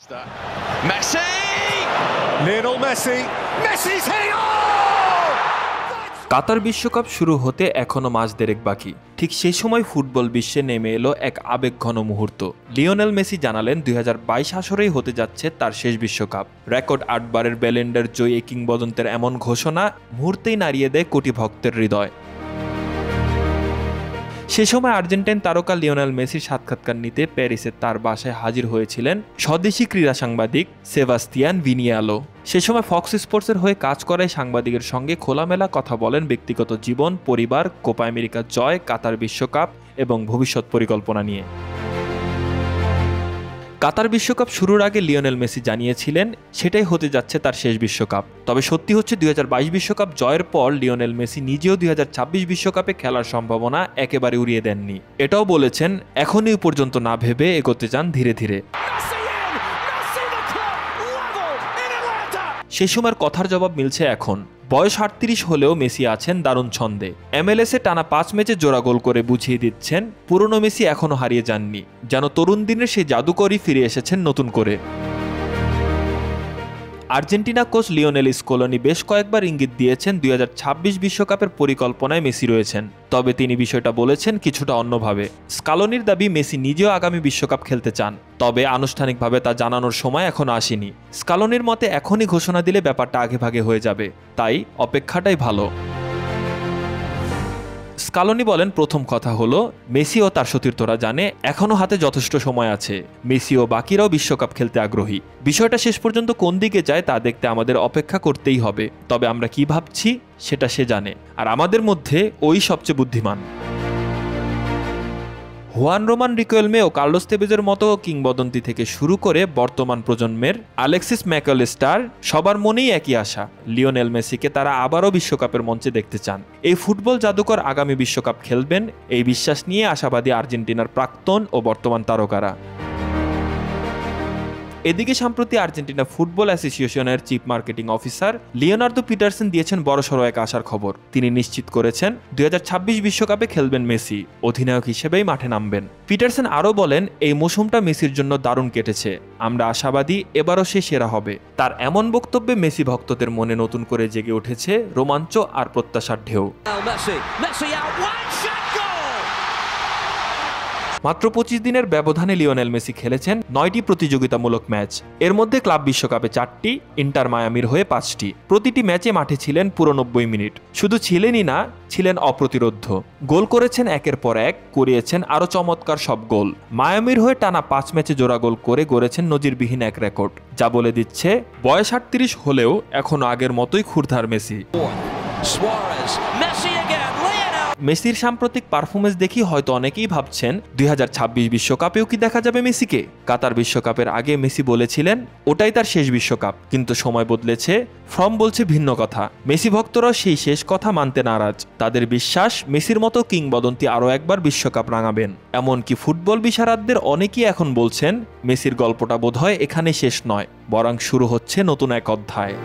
Messi! Lionel Messi! Messi's hitting! কাতার বিশ্বকাপ শুরু হতে এখনো মাস দেড়েক বাকি। ঠিক সেই সময় ফুটবল বিশ্বে নেমে এলো এক আবেগঘন মুহূর্ত। লিওনেল মেসি জানালেন 2022 আসরেই হতে যাচ্ছে তার শেষ বিশ্বকাপ। রেকর্ড 8 বারের ব্যালেন্ডার জয়ী কিংবদন্তের এমন ঘোষণা মুহূর্তেই নাড়িয়ে দেয় কোটি ভক্তের হৃদয়। সে সময় আর্জেন্টাইন তারকা লিওনেল মেসির সাক্ষাৎকার নিতে প্যারিসে তার বাসায় হাজির হয়েছিলেন স্বদেশি ক্রীড়া সাংবাদিক সেবাস্তিয়ান ভিনিয়ালো। সে সময় ফক্স স্পোর্টসের হয়ে কাজ করায় সাংবাদিকের সঙ্গে খোলামেলা কথা বলেন ব্যক্তিগত জীবন, পরিবার, কোপা আমেরিকা জয়, কাতার বিশ্বকাপ এবং ভবিষ্যৎ পরিকল্পনা নিয়ে। কাতার বিশ্বকাপ শুরুর আগে লিওনেল মেসি জানিয়েছিলেন সেটাই হতে যাচ্ছে তার শেষ বিশ্বকাপ। তবে সত্যি হচ্ছে 2022 বিশ্বকাপ জয়ের পর লিওনেল মেসি নিজেও 2026 বিশ্বকাপে খেলার সম্ভাবনা একেবারে উড়িয়ে দেননি। এটাও বলেছেন এখনই পর্যন্ত না ভেবে এগোতে চান ধীরে ধীরে। সেই সময়ের কথার জবাব মিলছে এখন। বয়স 38 হলেও মেসি আছেন দারুণ ছন্দে। MLS-এ টানা 5 ম্যাচে জোড়া গোল করে বুঝিয়ে দিচ্ছেন পুরনো মেসি এখনও হারিয়ে যাননি, যেন তরুণ দিনের সেই জাদুকরই ফিরে এসেছেন নতুন করে। আর্জেন্টিনা কোচ লিওনেল স্কলোনি বেশ কয়েকবার ইঙ্গিত দিয়েছেন 2026 বিশ্বকাপের পরিকল্পনায় মেসি রয়েছেন। তবে তিনি বিষয়টা বলেছেন কিছুটা অন্যভাবে। স্কালোনির দাবি মেসি নিজেও আগামী বিশ্বকাপ খেলতে চান, তবে আনুষ্ঠানিকভাবে তা জানানোর সময় এখনো আসেনি। স্কালোনির মতে এখনই ঘোষণা দিলে ব্যাপারটা আগেভাগে হয়ে যাবে, তাই অপেক্ষাটাই ভালো। স্কালোনি বলেন প্রথম কথা হলো মেসি ও তার সতীর্থরা জানে এখনও হাতে যথেষ্ট সময় আছে। মেসি ও বাকিরাও বিশ্বকাপ খেলতে আগ্রহী। বিষয়টা শেষ পর্যন্ত কোন দিকে যায় তা দেখতে আমাদের অপেক্ষা করতেই হবে। তবে আমরা কি ভাবছি সেটা সে জানে, আর আমাদের মধ্যে ওই সবচেয়ে বুদ্ধিমান। হুয়ান রোমান রিকোয়েলমে ও কার্লোস তেভেজের মতো কিংবদন্তি থেকে শুরু করে বর্তমান প্রজন্মের আলেক্সিস ম্যাকঅ্যালিস্টার সবার মনেই একই আশা, লিওনেল মেসিকে তারা আবারও বিশ্বকাপের মঞ্চে দেখতে চান। এই ফুটবল জাদুকর আগামী বিশ্বকাপ খেলবেন, এই বিশ্বাস নিয়ে আশাবাদী আর্জেন্টিনার প্রাক্তন ও বর্তমান তারকারা। এদিকে সম্প্রতি আর্জেন্টিনা ফুটবল অ্যাসোসিয়েশনের chief marketing officer Leonardo Petersen দিয়েছেন বড়সড় এক আশার খবর। তিনি নিশ্চিত করেছেন 2026 বিশ্বকাপে খেলবেন মেসি, অধিনায়ক হিসেবেই মাঠে নামবেন। পিটারসেন আরও বলেন এই মৌসুমটা মেসির জন্য দারুণ কেটেছে, আমরা আশাবাদী এবারও সে সেরা হবে। তার এমন বক্তব্যে মেসি ভক্তদের মনে নতুন করে জেগে উঠেছে রোমাঞ্চ আর প্রত্যাশার ঢেউ। মাত্র 25 দিনের ব্যবধানে লিওনেল মেসি খেলেছেন 9টি প্রতিযোগিতামূলক ম্যাচ। এর মধ্যে ক্লাব বিশ্বকাপে 4টি, ইন্টার মায়ামির হয়ে 5টি। প্রতিটি ম্যাচে মাঠে ছিলেন পুরো 90 মিনিট। শুধু ছিলেনই না, ছিলেন অপ্রতিরোধ্য। গোল করেছেন একের পর এক, করিয়েছেন আরও চমৎকার সব গোল। মায়ামির হয়ে টানা 5 ম্যাচে জোড়া গোল করে গড়েছেন নজিরবিহীন এক রেকর্ড, যা বলে দিচ্ছে বয়স 38 হলেও এখনও আগের মতোই ক্ষুরধার মেসি। মেসির সাম্প্রতিক পারফরমেন্স দেখি হয়তো অনেকেই ভাবছেন 2026 বিশ্বকাপেও কি দেখা যাবে মেসিকে। কাতার বিশ্বকাপের আগে মেসি বলেছিলেন ওটাই তার শেষ বিশ্বকাপ, কিন্তু সময় বদলেছে, ফর্ম বলছে ভিন্ন কথা। মেসি ভক্তরা সেই শেষ কথা মানতে নারাজ। তাদের বিশ্বাস মেসির মতো কিংবদন্তি আরও একবার বিশ্বকাপ রাঙাবেন। এমনকি ফুটবল বিশারদদের অনেকেই এখন বলছেন মেসির গল্পটা বোধহয় এখানে শেষ নয়, বরং শুরু হচ্ছে নতুন এক অধ্যায়।